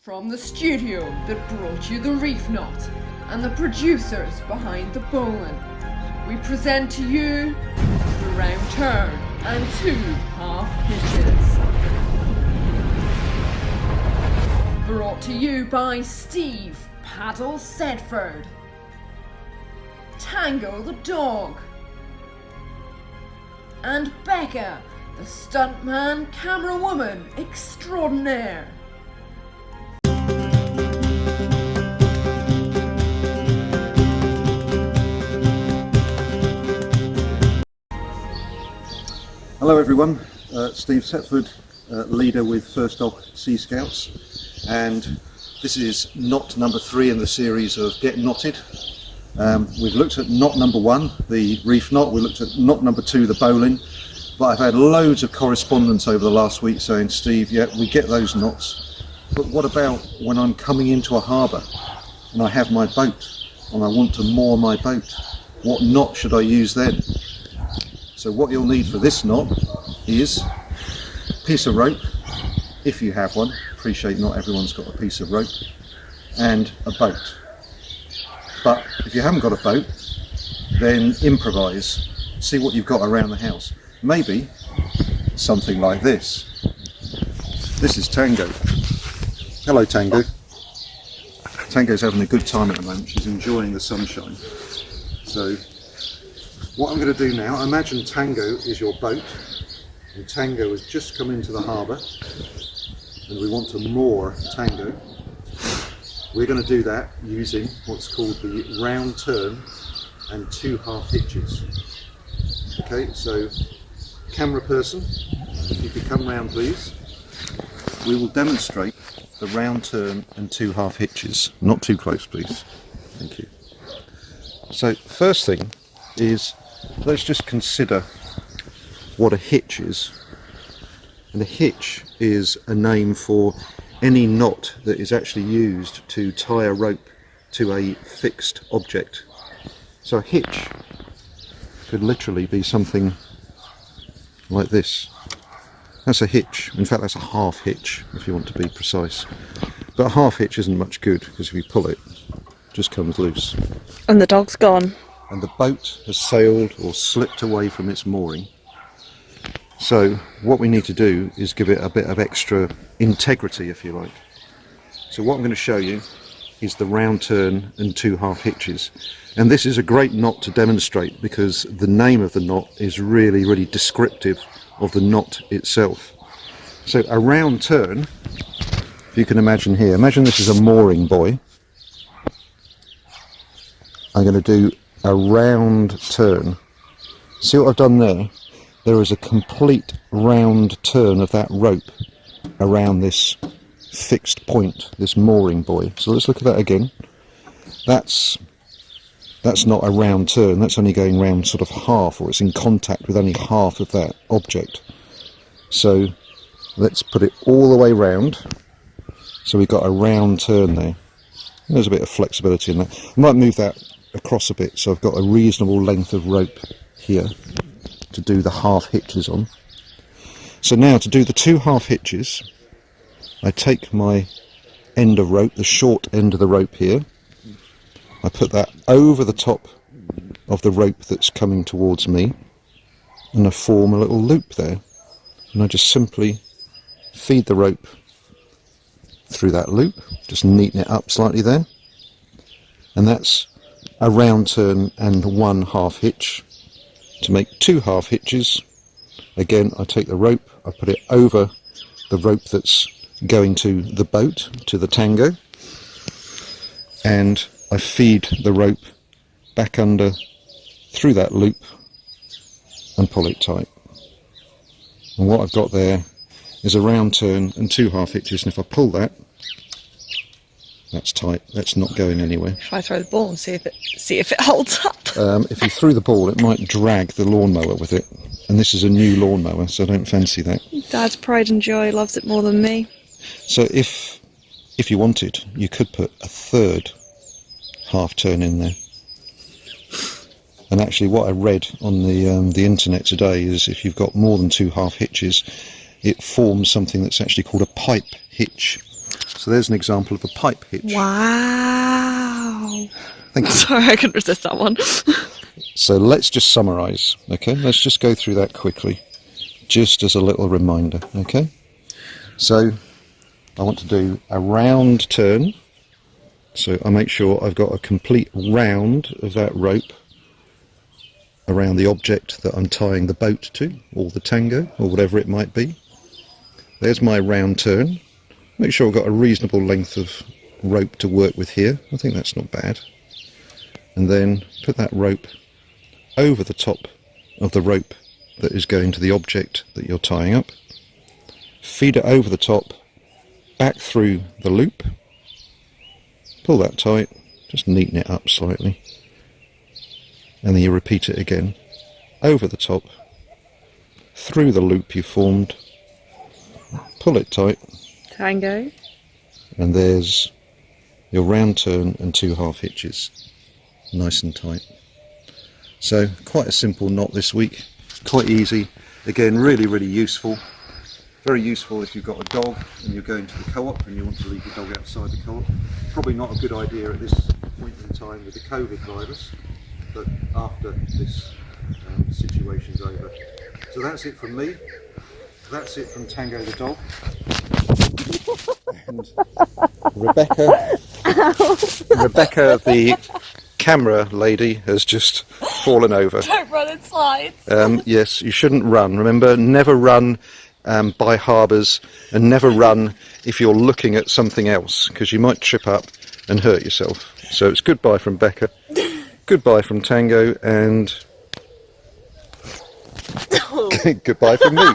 From the studio that brought you the reef knot and the producers behind the bowling, we present to you the round turn and 2 half hitches. Brought to you by Steve Paddle Setford, Tango the dog, and Becca, the stuntman camera woman extraordinaire. Hello everyone, Steve Setford, leader with First Dog Sea Scouts, and this is knot number 3 in the series of Get Knotted. We've looked at knot number 1, the reef knot, we looked at knot number 2, the bowling, but I've had loads of correspondence over the last week saying, Steve, yeah, we get those knots, but what about when I'm coming into a harbour and I have my boat and I want to moor my boat? What knot should I use then? So what you'll need for this knot is a piece of rope, if you have one. Appreciate not everyone's got a piece of rope, and a boat. But if you haven't got a boat, then improvise. See what you've got around the house. Maybe something like this. This is Tango. Hello Tango. Tango's having a good time at the moment. She's enjoying the sunshine. So what I'm going to do now, imagine Tango is your boat, and Tango has just come into the harbour, and we want to moor Tango. We're going to do that using what's called the round turn and 2 half hitches. Okay, so camera person, if you could come round please. We will demonstrate the round turn and 2 half hitches. Not too close please. Thank you. So first thing is, let's just consider what a hitch is. And a hitch is a name for any knot that is actually used to tie a rope to a fixed object. So a hitch could literally be something like this. That's a hitch. In fact, that's a half hitch if you want to be precise. But a half hitch isn't much good because if you pull it, it just comes loose. And the dog's gone. And the boat has sailed or slipped away from its mooring. So what we need to do is give it a bit of extra integrity, if you like. So what I'm going to show you is the round turn and 2 half hitches. And this is a great knot to demonstrate because the name of the knot is really, really descriptive of the knot itself. So a round turn, if you can imagine here, imagine this is a mooring buoy. I'm going to do a round turn. See what I've done there? There is a complete round turn of that rope around this fixed point, this mooring buoy. So let's look at that again. That's not a round turn, that's only going round sort of half, or it's in contact with only half of that object. So let's put it all the way round. So we've got a round turn there. There's a bit of flexibility in that. I might move that across a bit so I've got a reasonable length of rope here to do the half hitches on. So now to do the 2 half hitches, I take my end of rope, the short end of the rope here, I put that over the top of the rope that's coming towards me, and I form a little loop there, and I just simply feed the rope through that loop, just neaten it up slightly there, and that's a round turn and 1 half hitch. To make 2 half hitches, again I take the rope, I put it over the rope that's going to the boat, to the Tango, and I feed the rope back under through that loop and pull it tight. And what I've got there is a round turn and 2 half hitches, and if I pull that, that's tight, that's not going anywhere. Try throw the ball and see if it holds up. If you threw the ball, it might drag the lawnmower with it, and this is a new lawnmower, so I don't fancy that. Dad's pride and joy, loves it more than me. So if you wanted, you could put a 3rd half turn in there. And actually what I read on the internet today is if you've got more than 2 half hitches, it forms something that's actually called a pipe hitch. So there's an example of a pipe hitch. Wow. Thank you. Sorry, I couldn't resist that one. So let's just summarise, okay? Let's just go through that quickly, just as a little reminder, okay? So I want to do a round turn, so I make sure I've got a complete round of that rope around the object that I'm tying the boat to, or the Tango, or whatever it might be. There's my round turn. Make sure I've got a reasonable length of rope to work with here. I think that's not bad. And then put that rope over the top of the rope that is going to the object that you're tying up. Feed it over the top, back through the loop. Pull that tight, just neaten it up slightly. And then you repeat it again. Over the top, through the loop you formed. Pull it tight. Tango. And there's your round turn and 2 half hitches. Nice and tight. So quite a simple knot this week, quite easy, again really useful, very useful if you've got a dog and you're going to the co-op and you want to leave your dog outside the co-op. Probably not a good idea at this point in time with the COVID virus, but after this situation's over. So that's it from me, that's it from Tango the dog, and Rebecca the camera lady has just fallen over. Don't run in slides. Yes, you shouldn't run. Remember, never run by harbours, and never run if you're looking at something else, because you might trip up and hurt yourself. So it's goodbye from Becca, goodbye from Tango, and goodbye from me.